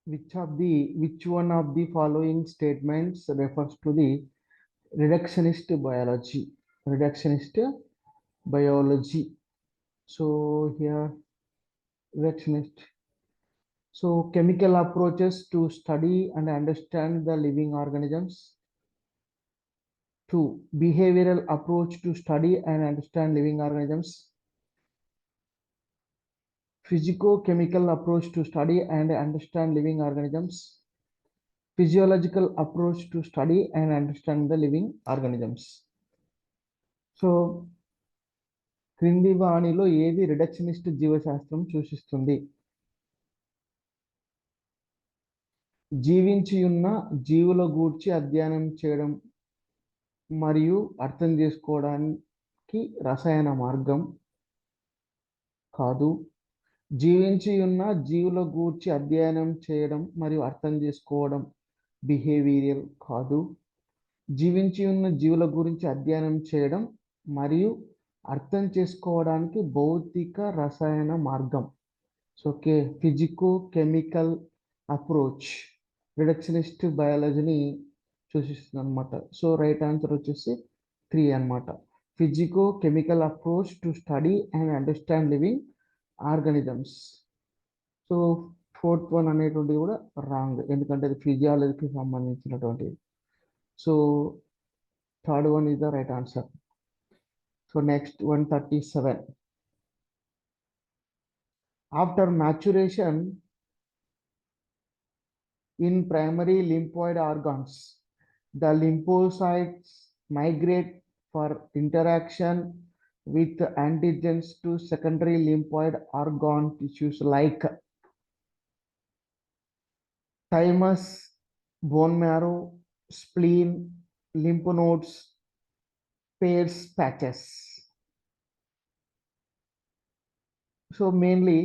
which one of the following statements refers to the reductionist biology? Reductionist biology. So here reductionist. So chemical approaches to study and understand the living organisms. Two, behavioral approach to study and understand living organisms. Physico-chemical approach to study and understand living organisms. Physiological approach to study and understand the living organisms. So క్రింది వాణిలో ఏది రిడక్షనిస్ట్ జీవశాస్త్రం సూచిస్తుంది? జీవించి ఉన్న జీవుల గూర్చి అధ్యయనం చేయడం మరియు అర్థం చేసుకోవడానికి రసాయన మార్గం కాదు. జీవించి ఉన్న జీవుల గూర్చి అధ్యయనం చేయడం మరియు అర్థం చేసుకోవడం బిహేవియరల్ కాదు. జీవించి ఉన్న జీవుల గురించి అధ్యయనం చేయడం మరియు అర్థం చేసుకోవడానికి భౌతిక రసాయన మార్గం. సో ఫిజికో కెమికల్ అప్రోచ్ రిడక్షనిస్ట్ బయాలజీని సూచిస్తుంది అనమాట. సో రైట్ ఆన్సర్ వచ్చేసి 3 అనమాట. Physico chemical approach to study and understand living organisms. So 4th one అనేటువంటిది కూడా రాంగ్, ఎందుకంటే అది ఫిజియాలజీకి సంబంధించినటువంటిది. So 3rd one is the right answer. So next 137. After maturation in primary lymphoid organs, the lymphocytes migrate for interaction with antigens to secondary lymphoid organ tissues like thymus, bone marrow, spleen, lymph nodes, Peyer's patches. So mainly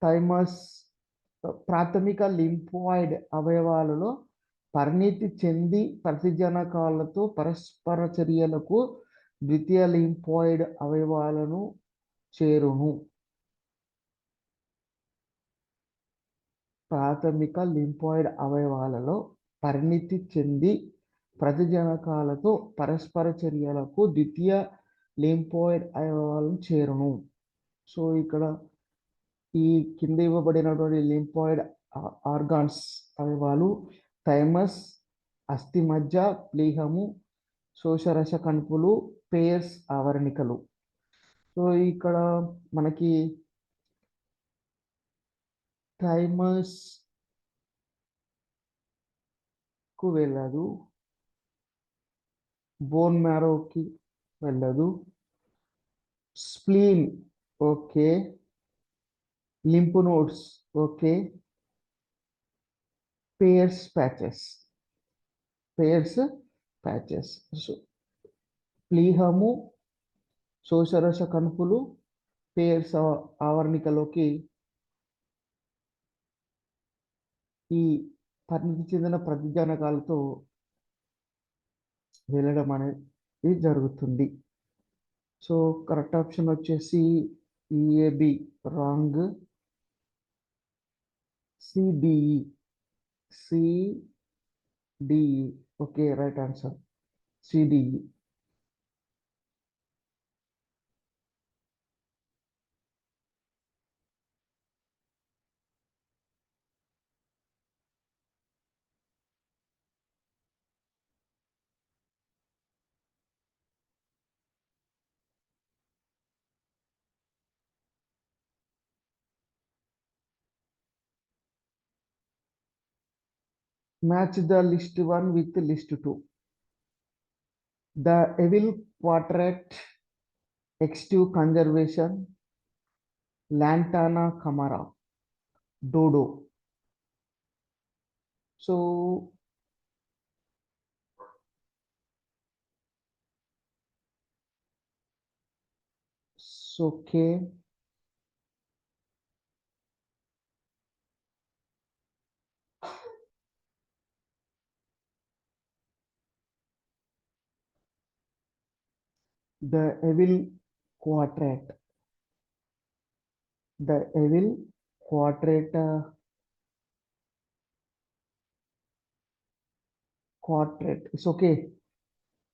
thymus ప్రాథమిక lymphoid అవయవాలలో పరిణితి చెంది ప్రతిజనకాలతో పరస్పర చర్యలకు ద్వితీయ lymphoid అవయవాలను చేరును. ప్రాథమిక lymphoid అవయవాలలో పరిణితి చెంది ప్రతిజనకాలతో పరస్పర చర్యలకు ద్వితీయ లింఫాయిడ్ అవయవాలను చేరును. సో ఇక్కడ ఈ కింద ఇవ్వబడినటువంటి లింఫాయిడ్ ఆర్గాన్స్ అవయవాలు థైమస్, అస్థిమజ్జ, ప్లీహము, శోషరస కణుపులు, పేయర్స్ ఆవరణికలు. సో ఇక్కడ మనకి థైమస్ కు వెళ్ళదు, బోన్ మ్యారోకి వెళ్ళదు, spleen okay, lymph nodes okay, Peyer's patches. So ప్లీహము, శోషరస కణుపులు పేయర్స్ ఆవరణికలోకి ఈ పరిణితి చెందిన ప్రతిజనకాలతో వెళ్ళడం అనేది జరుగుతుంది. సో కరెక్ట్ ఆప్షన్ వచ్చేసి A B wrong, C D E okay right answer C D E. Match the list 1 with list 2. The Evil Quadrant, Extive Conservation, Lantana Camara, Dodo. So okay. The Evil Quadrant. The evil quadrate quadrate. It's okay.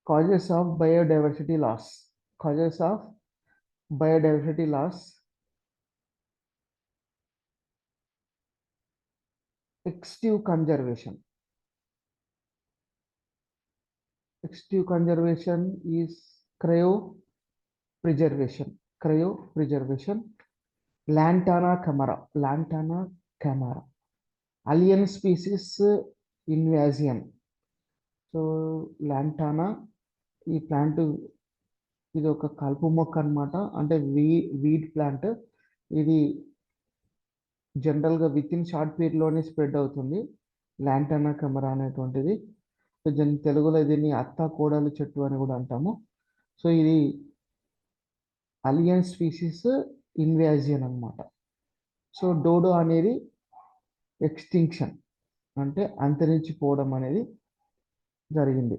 Causes of biodiversity loss. Causes of biodiversity loss. Extensive conservation. Extensive conservation is cryopreservation. Cryopreservation. Lantana camara. Lantana camara. Alien species invasion. So lantana ఈ plant ఇది ఒక కలుపు మొక్క అనమాట. అంటే weed plant. ఇది జనరల్గా with in short పీరియడ్లోనే స్ప్రెడ్ అవుతుంది. లాంటానా కెమెరా అనేటువంటిది. సో తెలుగులో దీన్ని అత్త కోడలు చెట్టు అని కూడా అంటాము. సో ఇది అలియన్ స్పీసీస్ ఇన్వాజియన్ అనమాట. సో డోడో అనేది ఎక్స్టింక్షన్ అంటే అంతరించిపోవడం అనేది జరిగింది.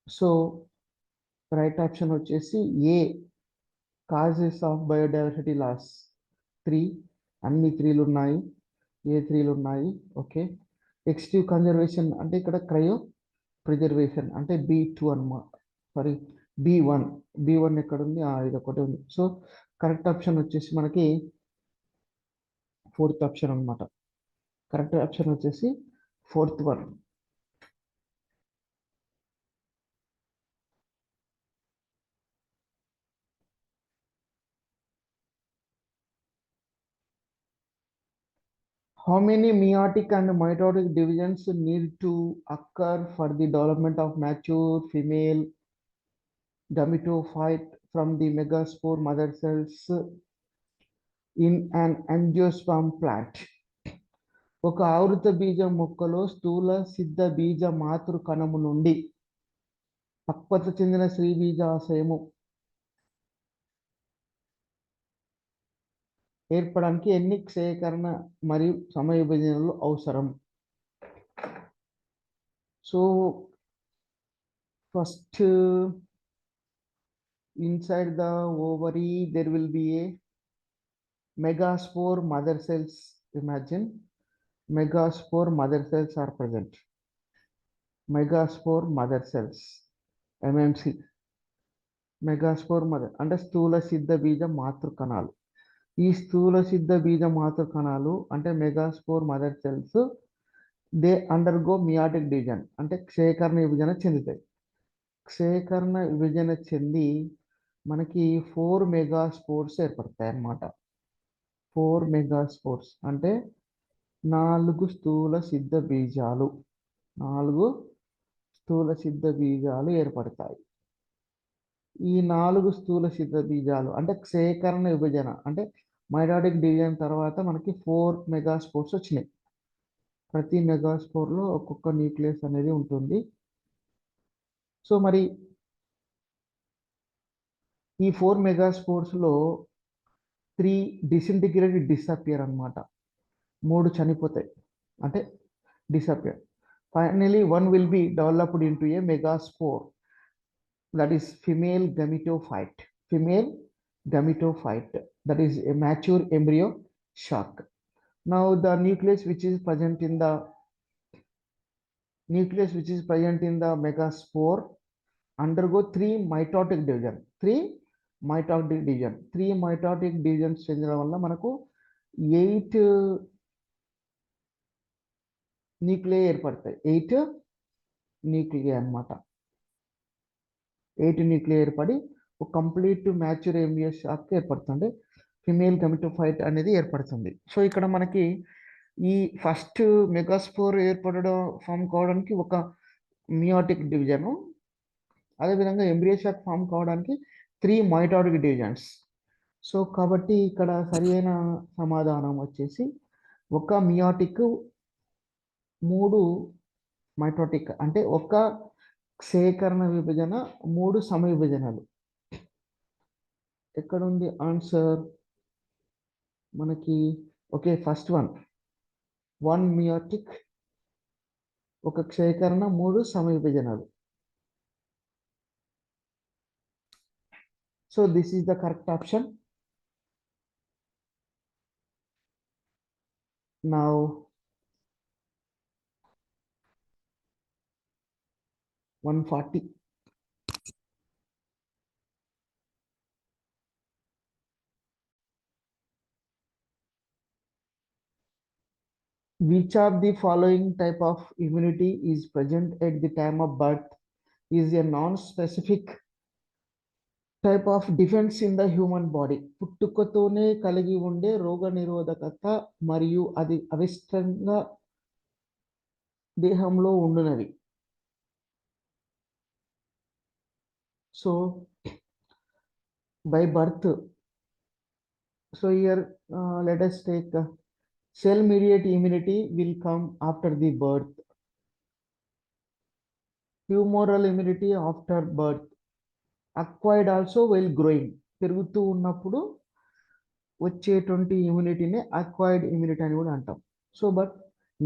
సో రైట్ ఆప్షన్ వచ్చేసి ఏ, కాజెస్ ఆఫ్ బయోడైవర్సిటీ లాస్ 3. అన్ని 3లు ఉన్నాయి. ఏ 3లు ఉన్నాయి. ఓకే. ఎక్స్టివ్ కన్జర్వేషన్ అంటే ఇక్కడ క్రయో ప్రిజర్వేషన్ అంటే B2 అనమాట. సారీ B1 ఎక్కడుంది, ఇది ఒకటి ఉంది. సో కరెక్ట్ ఆప్షన్ వచ్చేసి మనకి 4th ఆప్షన్ అనమాట. కరెక్ట్ ఆప్షన్ వచ్చేసి 4th one. How many meiotic and mitotic divisions need to occur for the development of mature female gametophyte from the megaspore mother cells in an angiosperm plant? ఒక ఆవృత బీజం మొక్కలో స్థూల సిద్ధ బీజ మాతృ కణము నుండి పక్వత చెందిన స్త్రీ బీజాశయము ఏర్పడడానికి ఎన్ని క్షయకరణ మరియు సమవిభజనలు అవసరం? So first inside the ovary there will be a megaspore mother cells. Imagine megaspore mother cells are present. Megaspore mother cells, MMC. Megaspore mother అంటే స్థూల సిద్ధ బీజ మాతృ కణాలు. ఈ స్థూల సిద్ధ బీజ మాతృ కణాలు అంటే megaspore mother cells they undergo meiotic division అంటే క్షయకరణ విభజన చెందుతాయి. క్షయకరణ విభజన చెంది మనకి 4 మెగాస్పోర్స్ ఏర్పడతాయి అన్నమాట. 4 మెగాస్పోర్స్ అంటే 4 స్థూల సిద్ధ బీజాలు. 4 స్థూల సిద్ధ బీజాలు ఏర్పడతాయి. ఈ 4 స్థూల సిద్ధ బీజాలు అంటే క్షయకరణ విభజన అంటే మైటాటిక్ డివిజన్ తర్వాత మనకి 4 మెగాస్పోర్స్ వచ్చినాయి. ప్రతి మెగాస్పోర్లో ఒక్కొక్క న్యూక్లియస్ అనేది ఉంటుంది. సో మరి ఈ 4 మెగాస్పోర్స్లో 3 డిసింటిగ్రేట్ డిసపియర్ అనమాట. 3 చనిపోతాయి అంటే disappear. Finally 1 will be developed into A megaspore, that is female gametophyte. Female gametophyte, that is a mature embryo shock. Now the nucleus which is present in the megaspore undergo 3 mitotic division. 3 mitotic divisions చెందడం వల్ల మనకు 8 nuclei ఏర్పడతాయి. 8 nuclei అన్నమాట. 8 nuclei ఏర్పడి ఒక complete mature embryo shock ఏర్పడుతుంది. Female gametophyte అనేది ఏర్పడుతుంది. సో ఇక్కడ మనకి ఈ ఫస్ట్ మెగాస్పోర్ ఫామ్ కావడానికి ఒక మియోటిక్ డివిజను, అదేవిధంగా ఎంబ్రియో షాక్ ఫామ్ కావడానికి 3 మైటాటిక్ డివిజన్స్. సో కాబట్టి ఇక్కడ సరి అయిన సమాధానం వచ్చేసి ఒక మియోటిక్, 3 మైటోటిక్ అంటే ఒక క్షయకరణ విభజన, 3 సమవిభజనలు. ఎక్కడుంది ఆన్సర్ మనకి? ఓకే, ఫస్ట్ 1 మియోటిక్, ఒక క్షయకరణ, 3 సమవిభజనలు. So this is the correct option. Now 140. Which of the following type of immunity is present at the time of birth is a non-specific type of defence in the human body? పుట్టుకతోనే కలిగి ఉండే రోగ నిరోధకత మరియు అది అవిష్టంగా దేహంలో ఉండునవి. So by birth, so here let us take cell mediate immunity will come after the birth, humoral immunity after birth, acquired also while growing, పెరుగుతూ ఉన్నప్పుడు వచ్చేటువంటి ఇమ్యూనిటీని అక్వైర్డ్ ఇమ్యూనిటీ అని కూడా అంటాం. సో బట్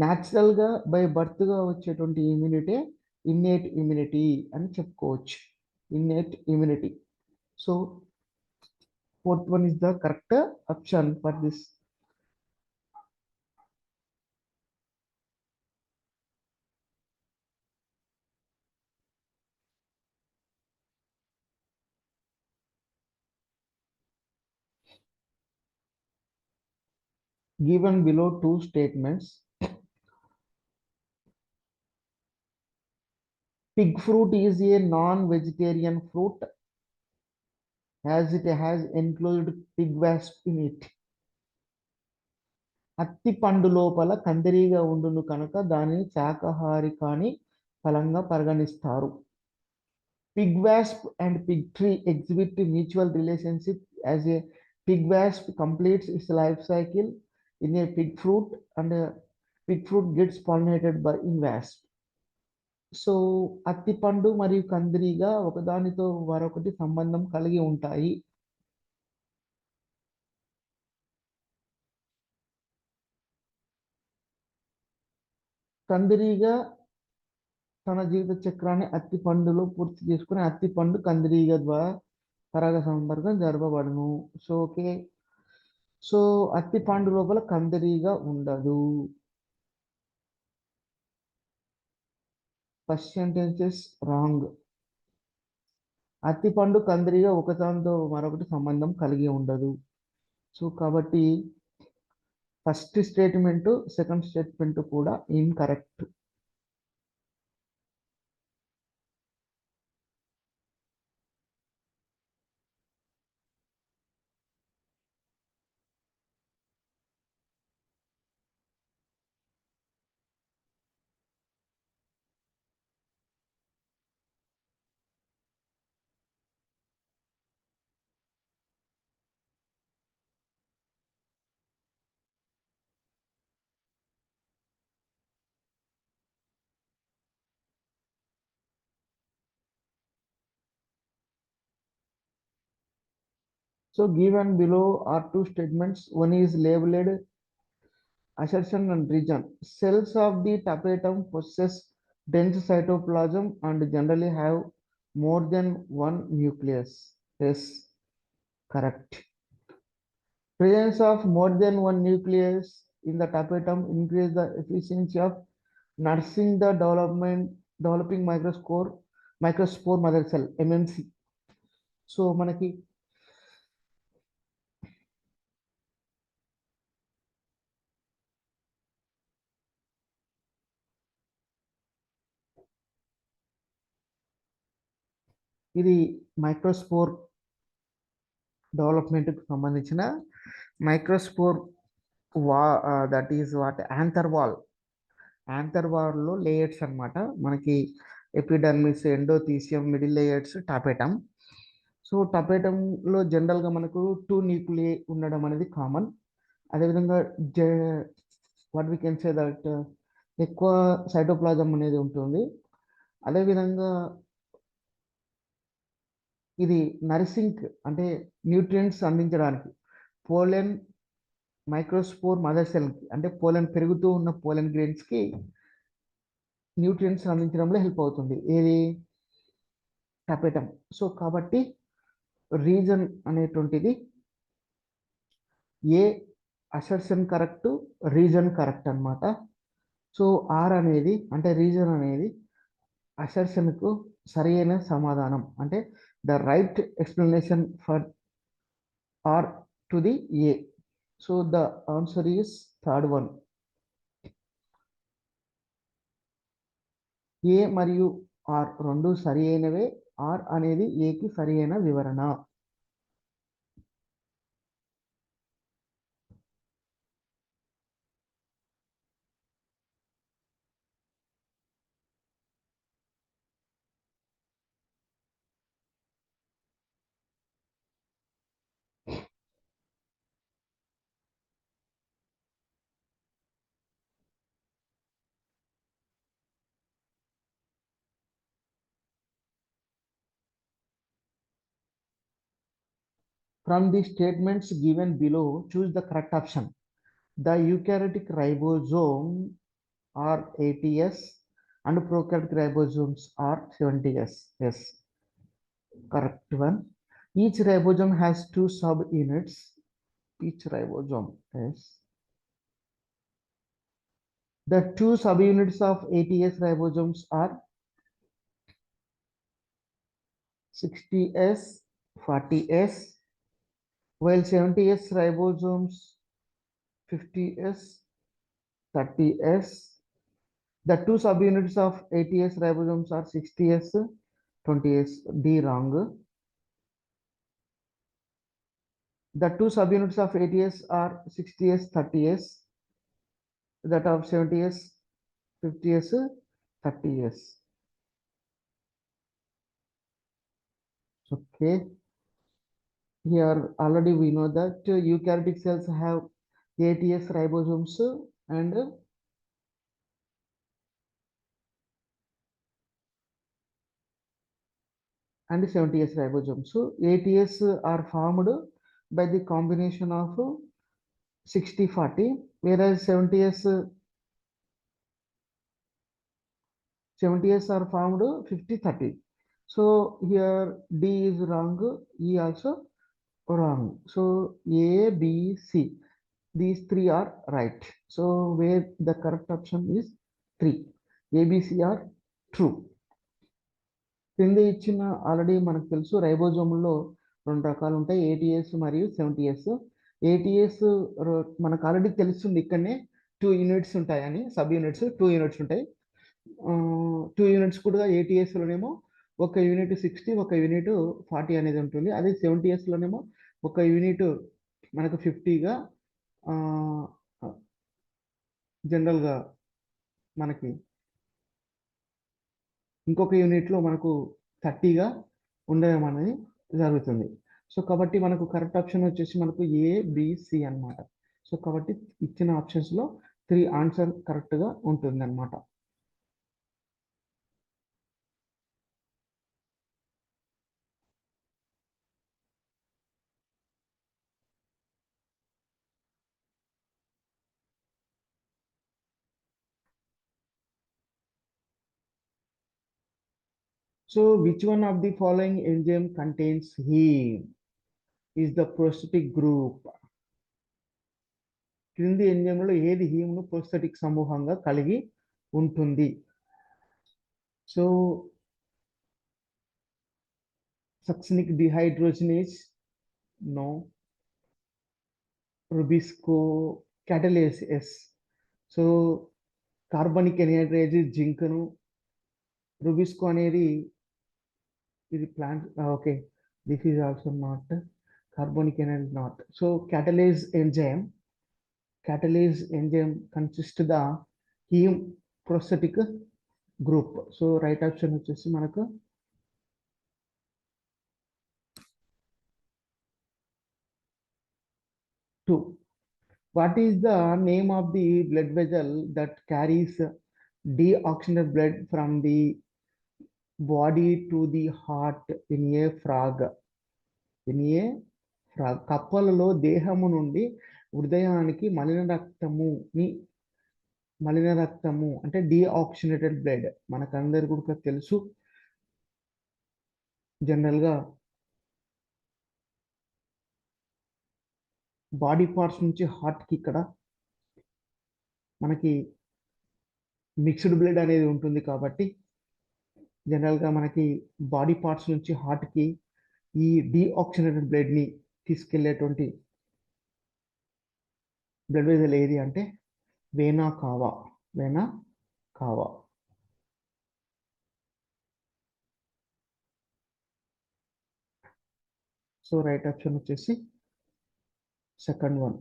న్యాచురల్గా బై బర్త్గా వచ్చేటువంటి ఇమ్యూనిటీ ఇన్నేట్ ఇమ్యూనిటీ అని చెప్పుకోవచ్చు. Innate immunity. So fourth one is the correct option for this. Given below two statements, pig fruit is a non-vegetarian fruit as it has included pig wasp in it. అత్తి పండు లోపల కందిరీగా ఉండును కనుక దానిని శాకాహారి కాని ఫలంగా పరిగణిస్తారు. Pig wasp and pig tree exhibit mutual relationship as a pig wasp completes its life cycle in a pig fruit and a pig fruit gets pollinated by in wasp. So అత్తిపండు మరియు కందిరీగా ఒకదానితో మరొకటి సంబంధం కలిగి ఉంటాయి. కందిరీగా తన జీవిత చక్రాన్ని అత్తిపండులో పూర్తి చేసుకుని అత్తిపండు కందిరీగ ద్వారా పరాగ సంపర్కం జరపబడును. సో ఓకే, సో అత్తిపండు లోపల కందిరీగ ఉండదు. First sentences wrong. అత్తిపండు కందిరీగ ఒకదానితో మరొకటి సంబంధం కలిగి ఉండదు. సో కాబట్టి ఫస్ట్ స్టేట్మెంట్ సెకండ్ స్టేట్మెంట్ కూడా incorrect. So given below are two statements. One is labeled assertion and reason. Cells of the tapetum possess dense cytoplasm and generally have more than one nucleus. Yes, correct. Presence of more than one nucleus in the tapetum increase the efficiency of nursing the developing microspore mother cell MMC. So మనకి ఇది microspore డెవలప్మెంట్కి సంబంధించిన microspore that is what యాంథర్వాల్లో layers అనమాట. మనకి epidermis, endothecium, middle layers, tapetum. So టాపెటంలో జనరల్గా మనకు 2 న్యూక్లియై ఉండడం అనేది కామన్. అదేవిధంగా what we can say that ఎక్కువ సైటోప్లాజం అనేది ఉంటుంది. అదేవిధంగా ఇది నరిసింగ్ అంటే న్యూట్రియంట్స్ అందించడానికి పోలెన్ మైక్రోస్పోర్ మదర్ సెల్కి అంటే పోలెన్ పెరుగుతూ ఉన్న పోలెన్ గ్రెయిన్స్కి న్యూట్రియంట్స్ అందించడంలో హెల్ప్ అవుతుంది ఏది టాపెటమ్. సో కాబట్టి రీజన్ అనేటువంటిది A assertion correct, reason correct అన్నమాట. సో ఆర్ అనేది అంటే రీజన్ అనేది అసర్షన్కు సరి అయిన సమాధానం, అంటే the right explanation for R to the A. So the answer is third one. A మరియు ఆర్ రెండు సరి అయినవే. ఆర్ అనేది ఏకి సరి అయిన వివరణ. From the statements given below, choose the correct option. The eukaryotic ribosome are 80S and prokaryotic ribosomes are 70S. Yes, correct one. Each ribosome has two subunits. Each ribosome, yes. The two subunits of 80S ribosomes are 60S, 40S, while 70S ribosomes 50S, 30S. The two subunits of 80S ribosomes are 60S, 20S. D wrong. The two subunits of 80S are 60S, 30S. That of 70S, 50S, 30S. Okay. Here already we know that eukaryotic cells have 80S ribosomes and 70S ribosomes. So 80S are formed by the combination of 60-40, whereas 70S are formed 50-30. So here D is wrong, E also wrong. So A, B, C, these three are right. So where the correct option is 3. A, B, C are true. కింద ఇచ్చిన already మనకు తెలుసు రైబోజోమ్లో రెండు రకాలు ఉంటాయి, 80S మరియు 70S. 80S మనకు already తెలుస్తుంది, ఇక్కడనే 2 యూనిట్స్ ఉంటాయని, సబ్ యూనిట్స్ 2 యూనిట్స్ ఉంటాయి. 2 యూనిట్స్ కూడా 80Sలోనేమో ఒక యూనిట్ 60, ఒక యూనిట్ 40 అనేది ఉంటుంది. అదే 70Sలోనేమో ఒక యూనిట్ మనకు 50గా జనరల్గా మనకి ఇంకొక యూనిట్లో మనకు 30గా ఉండడం అనేది జరుగుతుంది. సో కాబట్టి మనకు కరెక్ట్ ఆప్షన్ వచ్చేసి మనకు ABC అన్నమాట. సో కాబట్టి ఇచ్చిన ఆప్షన్స్లో 3 ఆన్సర్ కరెక్ట్గా ఉంటుంది అన్నమాట. So which one of the following enzyme contains heme? Is the prosthetic group. క్రింది ఎంజైమ్లో ఏది హీమ్ను ప్రోస్థెటిక్ సమూహంగా కలిగి ఉంటుంది? So succinic dehydrogenase, no. Rubisco catalase, yes. So carbonic anhydrase జింక్ను, రుబిస్కో అనేది ఇది plant, okay, this is also not carbonic anhydrase, not. So catalase enzyme consists the heme prosthetic group. So right option వచ్చేసి మనకు 2. What is the name of the blood vessel that carries deoxygenated blood from the body to the heart in a frog? కప్పలలో దేహము నుండి హృదయానికి మలిన రక్తము అంటే deoxygenated blood. మనకందరు కూడా తెలుసు, జనరల్గా బాడీ పార్ట్స్ నుంచి హార్ట్కి ఇక్కడ మనకి మిక్స్డ్ బ్లడ్ అనేది ఉంటుంది కాబట్టి జనరల్గా మనకి బాడీ పార్ట్స్ నుంచి హార్ట్కి ఈ డీఆక్సిజనేటెడ్ బ్లడ్ని తీసుకెళ్లేటువంటి బ్లడ్ వెజల్ ఏది అంటే వేనా కావా. వేనా కావా. సో రైట్ ఆప్షన్ వచ్చేసి second one.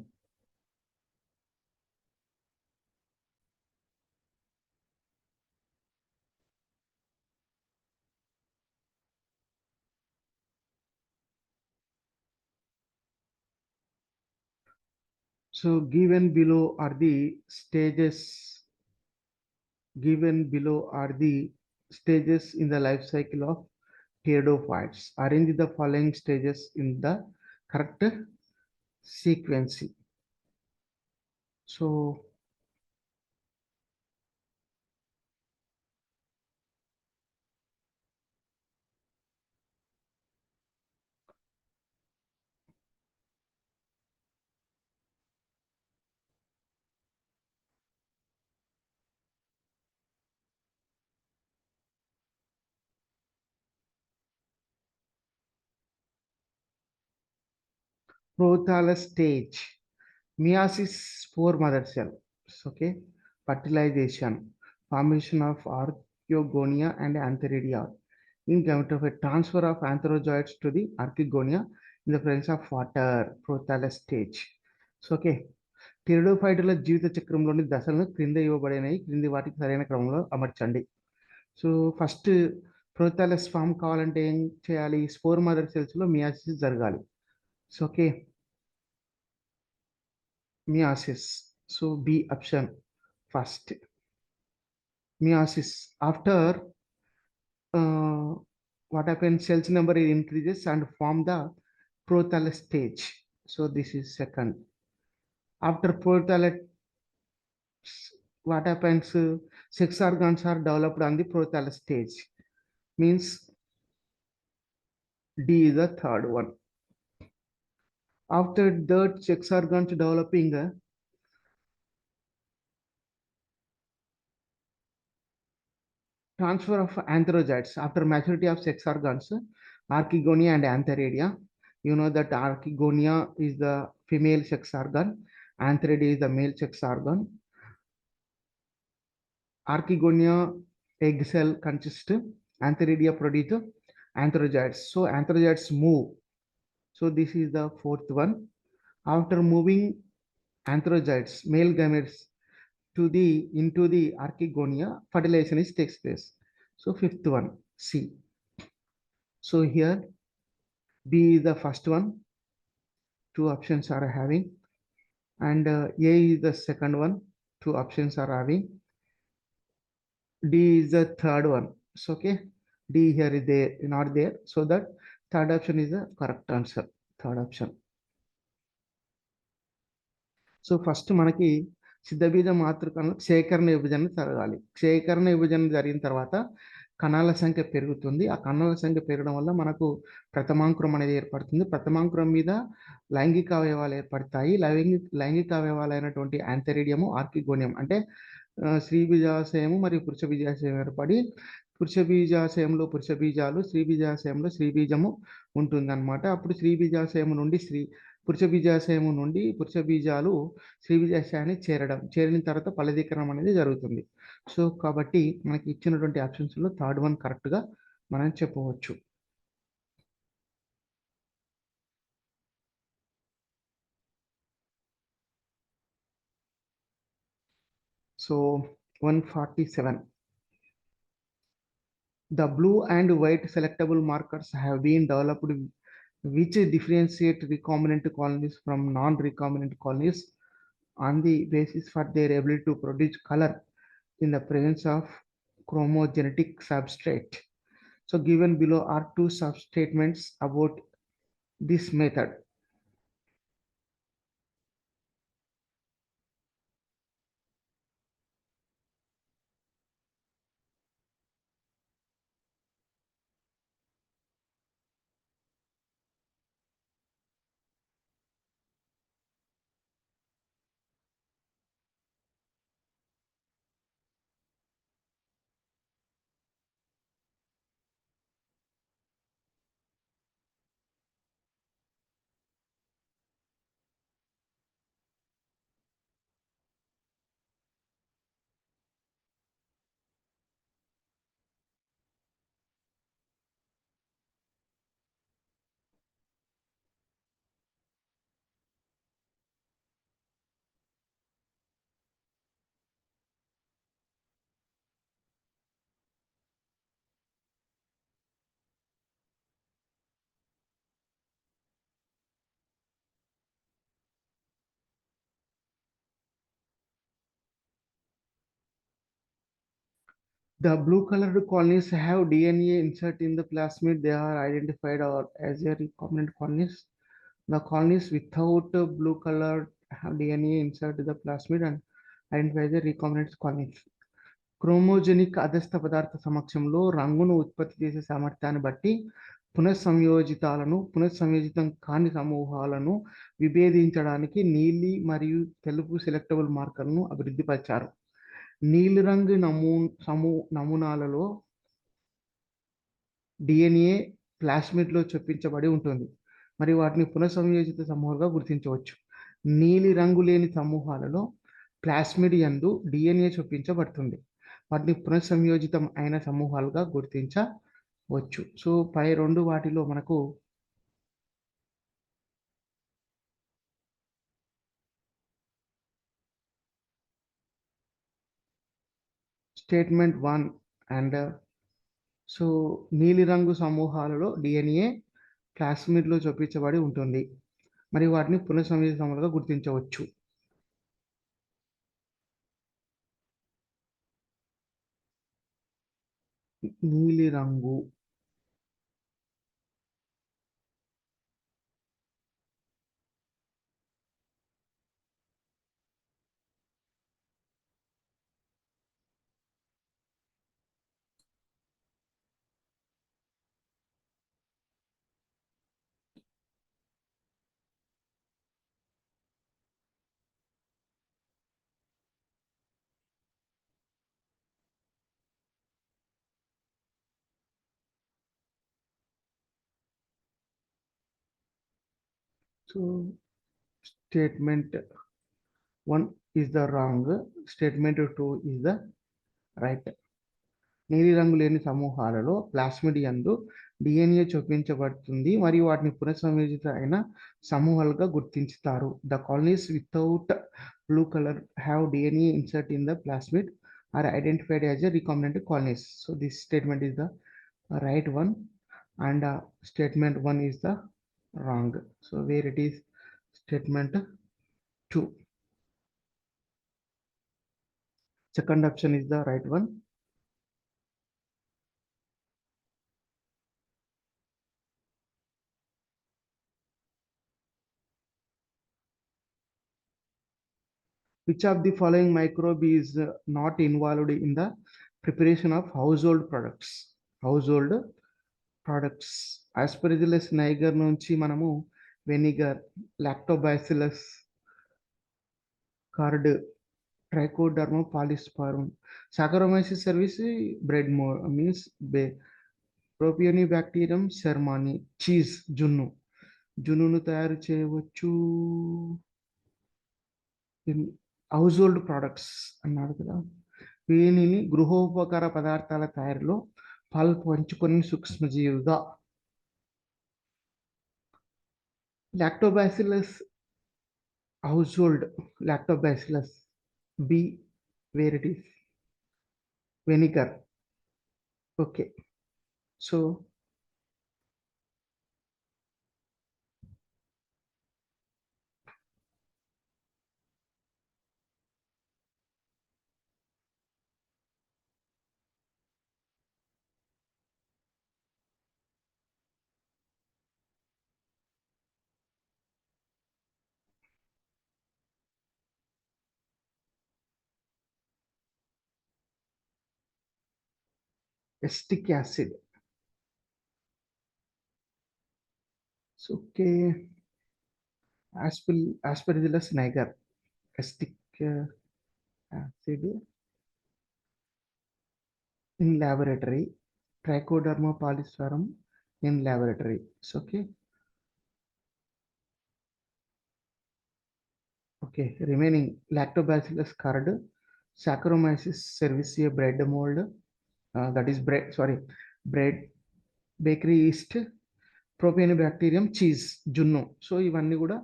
So given below are the stages in the life cycle of pteridophytes. Arrange the following stages in the correct sequence. So prothallus stage, meiosis, spore mother cell. Okay, fertilization, formation of archegonia and antheridia. In gametophyte, transfer of antherozoids to the archegonia in the presence of water, prothallus stage. So okay, టెరిడోఫైటుల జీవిత చక్రంలోని దశలను క్రింద ఇవ్వబడినవి, క్రింది వాటికి సరైన క్రమంలో అమర్చండి. So first ప్రోథాలస్ form కావాలంటే ఏం చేయాలి? స్పోర్ మదర్ సెల్స్లో మియాసిస్ జరగాలి. So okay, meiosis. So B option first. Meiosis after what happens, cells number increases and form the prothallus stage. So this is second. After prothallus, what happens, sex organs are developed on the prothallus stage, means D is the third one. After that, sex organs developing, transfer of antherozoids after maturity of sex organs, archegonia and antheridia. You know that archegonia is the female sex organ, antheridia is the male sex organ. Archegonia egg cell consists, antheridia produce antherozoids. So antherozoids move. So this is the fourth one. After moving antherozoids, male gametes into the archegonia, fertilization is takes place. So fifth one, C. So here B is the first one. Two options are having, and A is the second one. Two options are having. D is the third one. So okay, D here is there, not there. So that third option is the correct answer. Third option. So first మనకి సిద్ధబీజ మాతృకణాల క్షేకరణ విభజన జరగాలి. క్షేకరణ విభజన జరిగిన తర్వాత కణాల సంఖ్య పెరుగుతుంది. ఆ కణాల సంఖ్య పెరగడం వల్ల మనకు ప్రథమాంకురం అనేది ఏర్పడుతుంది. ప్రథమాంకురం మీద లైంగిక అవయవాలు ఏర్పడతాయి. లైంగిక అవయవాలు అయినటువంటి యాంథెరిడియము, ఆర్కిగోనియం అంటే స్త్రీ బీజాశయము మరియు పురుష బీజాశయం ఏర్పడి పురుష బీజాశయంలో పురుష బీజాలు, స్త్రీ బీజాశయంలో స్త్రీ బీజము ఉంటుందన్నమాట. అప్పుడు స్త్రీ బీజాశయం నుండి పురుష బీజాశయము నుండి పురుష బీజాలు స్త్రీ బీజాశయాన్ని చేరిన తర్వాత ఫలదీకరణం అనేది జరుగుతుంది. సో కాబట్టి మనకి ఇచ్చినటువంటి ఆప్షన్స్లో థర్డ్ వన్ కరెక్ట్గా మనం చెప్పవచ్చు. So 147. The blue and white selectable markers have been developed which differentiate recombinant colonies from non-recombinant colonies on the basis for their ability to produce color in the presence of chromogenetic substrate. So given below are two sub-statements about this method. The blue colored colonies have DNA insert in the plasmid. They are identified as a recombinant colonies. The colonies without blue color have DNA insert in the plasmid and identified as a recombinant colonies. Chromogenic అదస్థ పదార్థ సమక్షంలో రంగును ఉత్పత్తి చేసే సామర్థ్యాన్ని బట్టి పునఃసంయోజితం కాని సమూహాలను విభేదించడానికి నీలి మరియు తెలుపు సెలెక్టబుల్ మార్కర్ను అభివృద్ధిపరిచారు. నీలిరంగు నమూనాలలో డిఎన్ఏ ప్లాస్మిడ్లో చొప్పించబడి ఉంటుంది మరియు వాటిని పునఃసంయోజిత సమూహాలుగా గుర్తించవచ్చు. నీలి రంగు లేని సమూహాలలో ప్లాస్మిడ్ యందు డిఎన్ఏ చొప్పించబడుతుంది. వాటిని పునఃసంయోజితం అయిన సమూహాలుగా గుర్తించవచ్చు. సో పై రెండు వాటిలో మనకు స్టేట్మెంట్ 1 అండ్ సో నీలిరంగు సమూహాలలో డిఎన్ఏ ప్లాస్మిడ్లో చొప్పించబడి ఉంటుంది మరియు వాటిని పునఃసంయోజిత సమూహాలుగా గుర్తించవచ్చు. నీలిరంగు so statement 1 is the wrong, statement 2 is the right. నీలిరంగు లేని సమూహాలలో ప్లాస్మిడ్ యందు డిఎన్ఏ చొప్పించబడుతుంది మరియు వాటిని పునఃసంయోజిత అయిన సమూహాలుగా గుర్తించుతారు. The colonies without blue colour have DNA insert in the plasmid are identified as a recombinant colonies. So this statement is the right one and statement 1 is the wrong. So where it is statement 2. Second option is the right one. Which of the following microbe is not involved in the preparation of household products? Household products. Aspergillus niger nunchi manamu vinegar, lactobacillus curd, Trichoderma polysporum. Saccharomyces cerevisiae bread means Propionibacterium sermani. Cheese జున్నును తయారు చేయవచ్చు. Household products అన్నారు కదా, వీనిని గృహోపకర పదార్థాల తయారీలో పాలు పంచుకొని సూక్ష్మజీవిగా Lactobacillus household lactobacillus. B, where it is vinegar. Okay, so acetic acid. So okay, Aspergillus niger, acetic acid in laboratory, Trichoderma polysporum in laboratory. So okay, remaining lactobacillus curd, Saccharomyces cerevisiae bread mold, that is bread, bakery yeast, Propionibacterium cheese, జున్ను. So ఇవన్నీ కూడా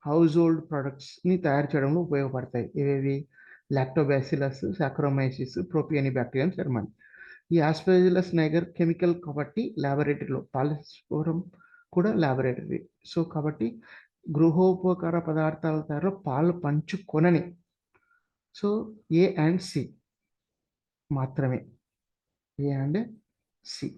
household ప్రొడక్ట్స్ని తయారు చేయడంలో ఉపయోగపడతాయి. ఇవేవి Lactobacillus, సాక్రోమైసిస్, ప్రోపియోనిబాక్టీరియం sermon. ఈ ఆస్పెజిల్లస్ niger chemical కాబట్టి ల్యాబొరేటరీలో, పాలిస్పోరం కూడా ల్యాబొరేటరీ. సో కాబట్టి గృహోపకర పదార్థాల తయారులో పాలు పంచుకొనని. సో ఏ అండ్ సి మాత్రమే. A and C.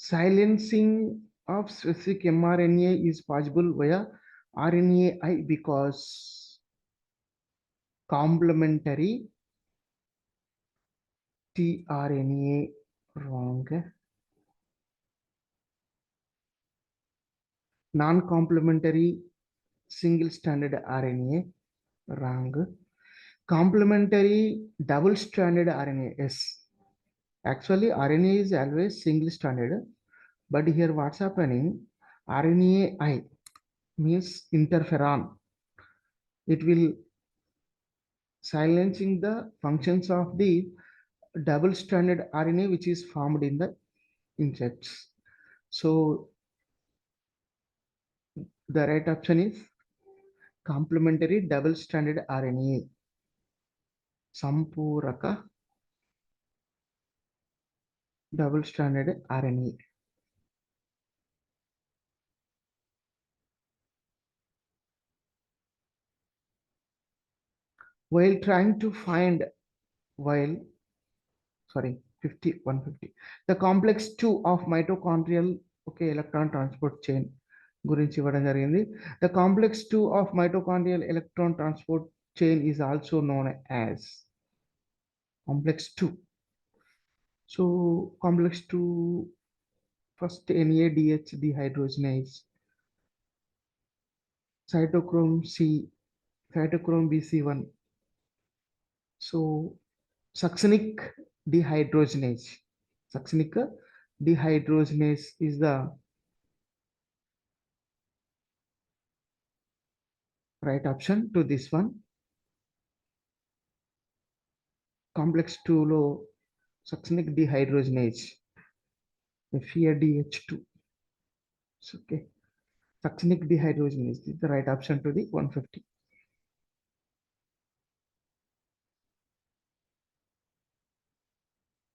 Silencing of specific mRNA is possible via RNAi because complementary tRNA wrong. Non-complementary single-stranded RNA wrong. Complementary double-stranded RNA, yes. Actually, RNA is always single-stranded, but here what's happening? RNAi means interferon. It will silencing the functions of the double-stranded RNA which is formed in the insects. So the right option is complementary double-stranded RNA. Sampuraka double-stranded RNA. While trying to find while sorry 150 the complex 2 of mitochondrial electron transport chain గురించి ఇవ్వడం జరిగింది. The complex 2 of mitochondrial electron transport chain is also known as complex 2. So complex 2 first NADH dehydrogenase cytochrome C cytochrome BC1. So succinic dehydrogenase. Succinic dehydrogenase is the right option to this one. Complex 2 లో succinic dehydrogenase FeDH2. Okay. Succinic dehydrogenase is the right option to the 150.